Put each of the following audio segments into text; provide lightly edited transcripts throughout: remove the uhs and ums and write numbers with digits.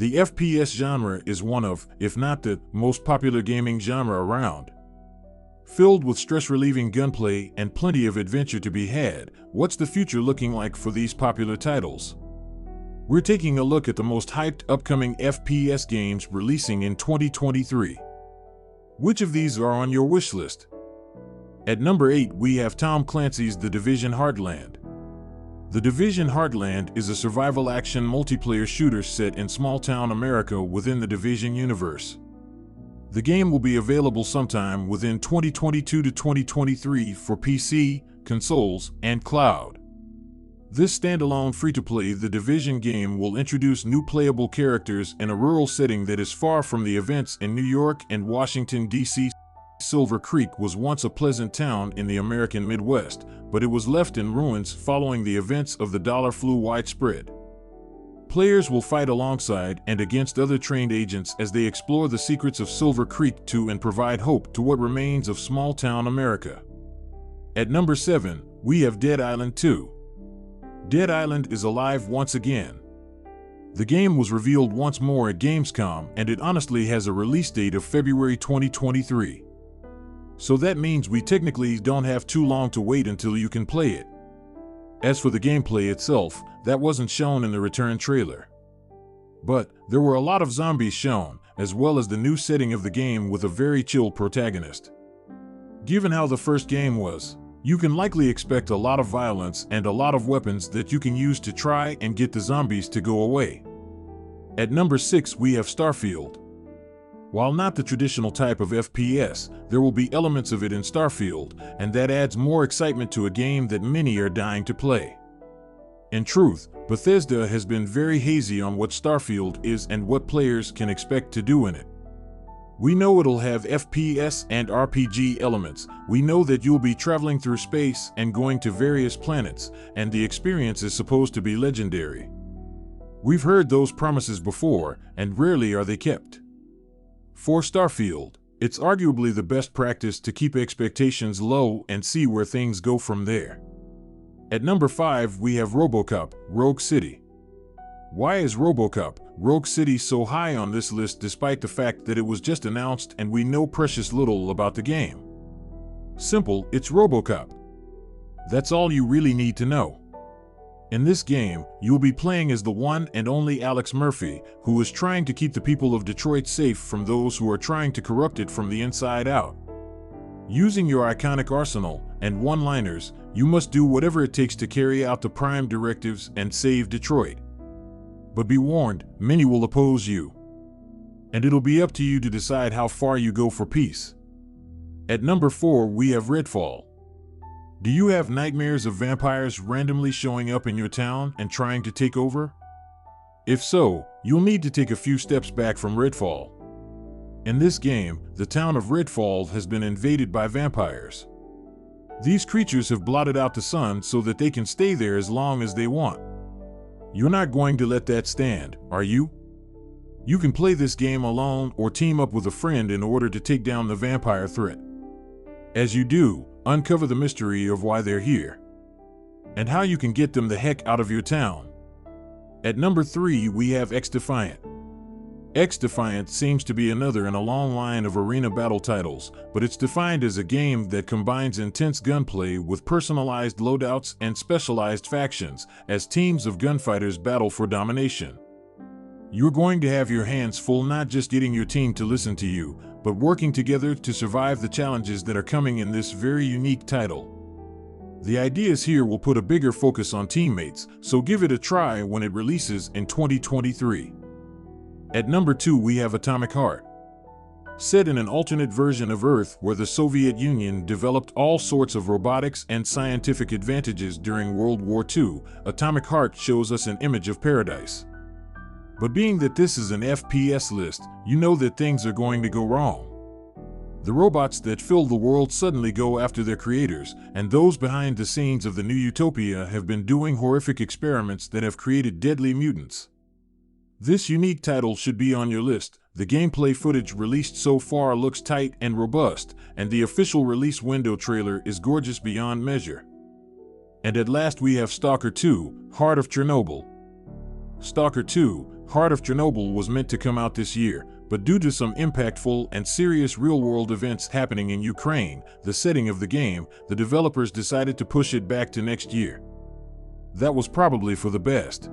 The FPS genre is one of, if not the, most popular gaming genre around. Filled with stress-relieving gunplay and plenty of adventure to be had, what's the future looking like for these popular titles? We're taking a look at the most hyped upcoming FPS games releasing in 2023. Which of these are on your wish list? At number 8, we have Tom Clancy's The Division Heartland. The Division Heartland is a survival action multiplayer shooter set in small-town America within the Division universe. The game will be available sometime within 2022 to 2023 for PC, consoles, and cloud. This standalone free-to-play The Division game will introduce new playable characters in a rural setting that is far from the events in New York and Washington, D.C. Silver Creek was once a pleasant town in the American Midwest, but it was left in ruins following the events of the dollar flu widespread. Players will fight alongside and against other trained agents as they explore the secrets of Silver Creek and provide hope to what remains of small-town America. At number 7, we have Dead Island 2. Dead Island is alive once again. The game was revealed once more at Gamescom, and it honestly has a release date of February 2023. So that means we technically don't have too long to wait until you can play it. As for the gameplay itself, that wasn't shown in the return trailer. But there were a lot of zombies shown, as well as the new setting of the game with a very chill protagonist. Given how the first game was, you can likely expect a lot of violence and a lot of weapons that you can use to try and get the zombies to go away. At number 6, we have Starfield. While not the traditional type of FPS, there will be elements of it in Starfield, and that adds more excitement to a game that many are dying to play. In truth, Bethesda has been very hazy on what Starfield is and what players can expect to do in it. We know it'll have FPS and RPG elements. We know that you'll be traveling through space and going to various planets, and the experience is supposed to be legendary. We've heard those promises before, and rarely are they kept. For Starfield, it's arguably the best practice to keep expectations low and see where things go from there. At number 5, we have RoboCop: Rogue City. Why is RoboCop: Rogue City so high on this list despite the fact that it was just announced and we know precious little about the game? Simple, it's RoboCop. That's all you really need to know. In this game, you'll be playing as the one and only Alex Murphy, who is trying to keep the people of Detroit safe from those who are trying to corrupt it from the inside out. Using your iconic arsenal and one-liners, you must do whatever it takes to carry out the prime directives and save Detroit. But be warned, many will oppose you. And it'll be up to you to decide how far you go for peace. At number 4, we have Redfall. Do you have nightmares of vampires randomly showing up in your town and trying to take over? If so, you'll need to take a few steps back from Redfall. In this game, the town of Redfall has been invaded by vampires. These creatures have blotted out the sun so that they can stay there as long as they want. You're not going to let that stand, are you? You can play this game alone or team up with a friend in order to take down the vampire threat. As you do, uncover the mystery of why they're here and how you can get them the heck out of your town. At number 3, we have X-Defiant. X-Defiant seems to be another in a long line of arena battle titles, but it's defined as a game that combines intense gunplay with personalized loadouts and specialized factions as teams of gunfighters battle for domination. You're going to have your hands full not just getting your team to listen to you, but working together to survive the challenges that are coming in this very unique title. The ideas here will put a bigger focus on teammates, so give it a try when it releases in 2023. At number 2, we have Atomic Heart. Set in an alternate version of Earth where the Soviet Union developed all sorts of robotics and scientific advantages during World War II, Atomic Heart shows us an image of paradise. But being that this is an FPS list, you know that things are going to go wrong. The robots that fill the world suddenly go after their creators, and those behind the scenes of the new utopia have been doing horrific experiments that have created deadly mutants. This unique title should be on your list. The gameplay footage released so far looks tight and robust, and the official release window trailer is gorgeous beyond measure. And at last we have Stalker 2: Heart of Chernobyl. Stalker 2: Heart of Chernobyl was meant to come out this year, but due to some impactful and serious real-world events happening in Ukraine, the setting of the game, the developers decided to push it back to next year. That was probably for the best.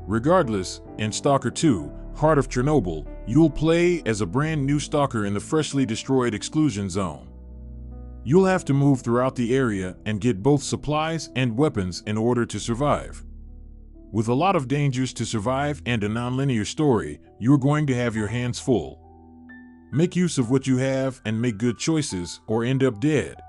Regardless, in Stalker 2, Heart of Chernobyl, you'll play as a brand new stalker in the freshly destroyed exclusion zone. You'll have to move throughout the area and get both supplies and weapons in order to survive. With a lot of dangers to survive and a non-linear story, you're going to have your hands full. Make use of what you have and make good choices, or end up dead.